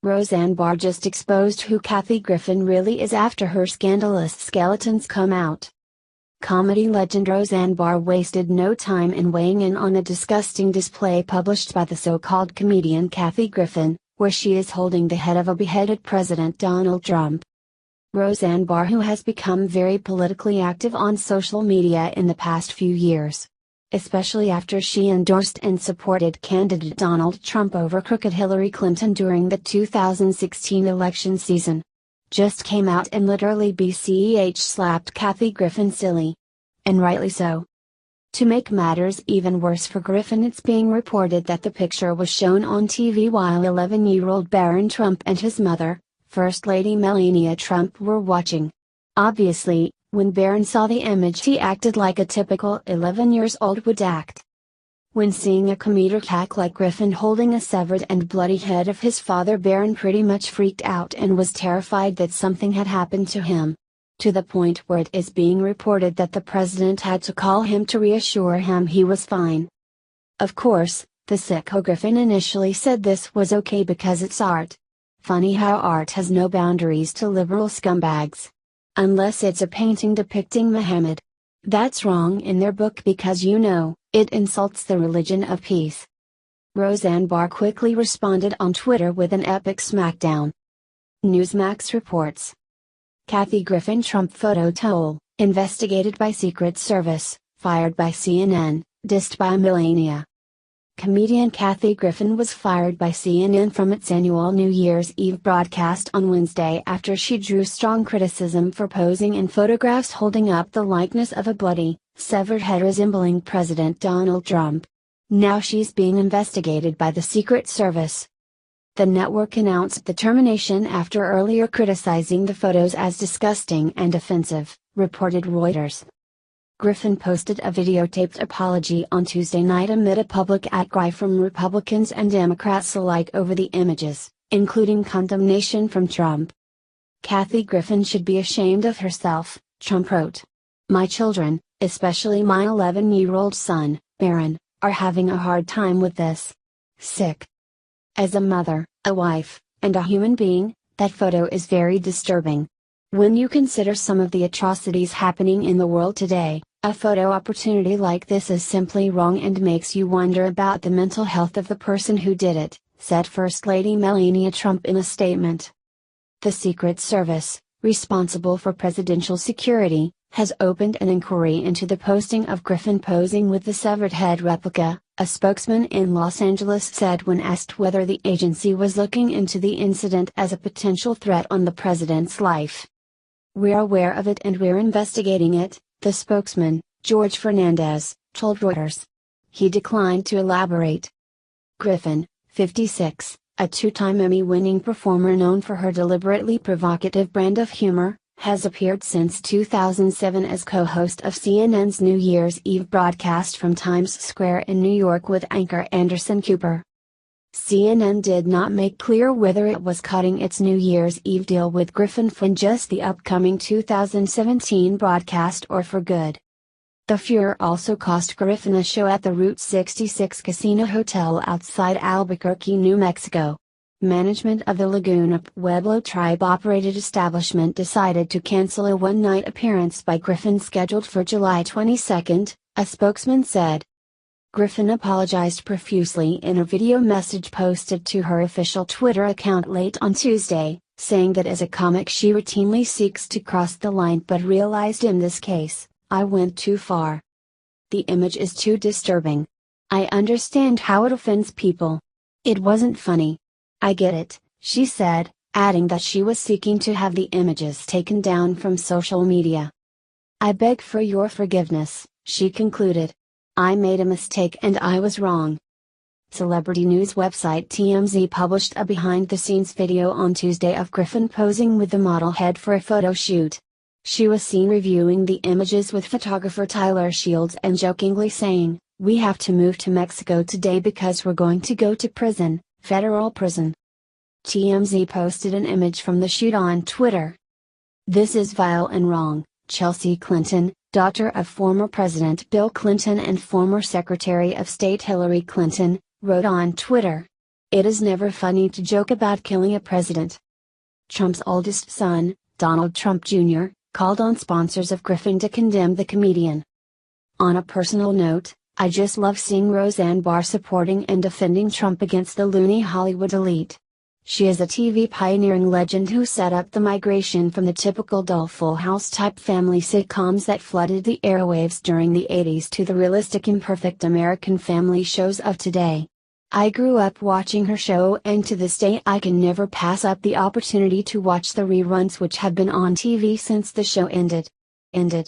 Roseanne Barr just exposed who Kathy Griffin really is after her scandalous skeletons come out. Comedy legend Roseanne Barr wasted no time in weighing in on a disgusting display published by the so-called comedian Kathy Griffin, where she is holding the head of a beheaded President Donald Trump. Roseanne Barr, who has become very politically active on social media in the past few years, especially after she endorsed and supported candidate Donald Trump over crooked Hillary Clinton during the 2016 election season, just came out and literally slapped Kathy Griffin silly. And rightly so. To make matters even worse for Griffin, it's being reported that the picture was shown on TV while 11-year-old Barron Trump and his mother, First Lady Melania Trump, were watching. Obviously, when Barron saw the image, he acted like a typical 11-year-old would act. When seeing a comedic hack like Griffin holding a severed and bloody head of his father, Barron pretty much freaked out and was terrified that something had happened to him. To the point where it is being reported that the president had to call him to reassure him he was fine. Of course, the sicko Griffin initially said this was okay because it's art. Funny how art has no boundaries to liberal scumbags. Unless it's a painting depicting Muhammad. That's wrong in their book because it insults the religion of peace. Roseanne Barr quickly responded on Twitter with an epic smackdown. Newsmax reports. Kathy Griffin Trump photo toll, investigated by Secret Service, fired by CNN, dissed by Melania. Comedian Kathy Griffin was fired by CNN from its annual New Year's Eve broadcast on Wednesday after she drew strong criticism for posing in photographs holding up the likeness of a bloody, severed head resembling President Donald Trump. Now she's being investigated by the Secret Service. The network announced the termination after earlier criticizing the photos as disgusting and offensive, reported Reuters. Griffin posted a videotaped apology on Tuesday night amid a public outcry from Republicans and Democrats alike over the images, including condemnation from Trump. Kathy Griffin should be ashamed of herself, Trump wrote. My children, especially my 11-year-old son, Barron, are having a hard time with this. Sick. As a mother, a wife, and a human being, that photo is very disturbing. When you consider some of the atrocities happening in the world today, a photo opportunity like this is simply wrong and makes you wonder about the mental health of the person who did it, said First Lady Melania Trump in a statement. The Secret Service, responsible for presidential security, has opened an inquiry into the posting of Griffin posing with the severed head replica, a spokesman in Los Angeles said when asked whether the agency was looking into the incident as a potential threat on the president's life. We're aware of it and we're investigating it, the spokesman, George Fernandez, told Reuters. He declined to elaborate. Griffin, 56, a two-time Emmy-winning performer known for her deliberately provocative brand of humor, has appeared since 2007 as co-host of CNN's New Year's Eve broadcast from Times Square in New York with anchor Anderson Cooper. CNN did not make clear whether it was cutting its New Year's Eve deal with Griffin for just the upcoming 2017 broadcast or for good. The furor also cost Griffin a show at the Route 66 Casino Hotel outside Albuquerque, New Mexico. Management of the Laguna Pueblo tribe-operated establishment decided to cancel a one-night appearance by Griffin scheduled for July 22, a spokesman said. Griffin apologized profusely in a video message posted to her official Twitter account late on Tuesday, saying that as a comic she routinely seeks to cross the line but realized in this case, I went too far. The image is too disturbing. I understand how it offends people. It wasn't funny. I get it, she said, adding that she was seeking to have the images taken down from social media. I beg for your forgiveness, she concluded. I made a mistake and I was wrong. Celebrity news website TMZ published a behind-the-scenes video on Tuesday of Griffin posing with the model head for a photo shoot. She was seen reviewing the images with photographer Tyler Shields and jokingly saying, "We have to move to Mexico today because we're going to go to prison, federal prison." TMZ posted an image from the shoot on Twitter. This is vile and wrong, Chelsea Clinton, daughter of former President Bill Clinton and former Secretary of State Hillary Clinton, wrote on Twitter. It is never funny to joke about killing a president. Trump's oldest son, Donald Trump Jr., called on sponsors of Griffin to condemn the comedian. On a personal note, I just love seeing Roseanne Barr supporting and defending Trump against the loony Hollywood elite. She is a TV pioneering legend who set up the migration from the typical dull Full House type family sitcoms that flooded the airwaves during the 80s to the realistic imperfect American family shows of today. I grew up watching her show, and to this day I can never pass up the opportunity to watch the reruns which have been on TV since the show ended.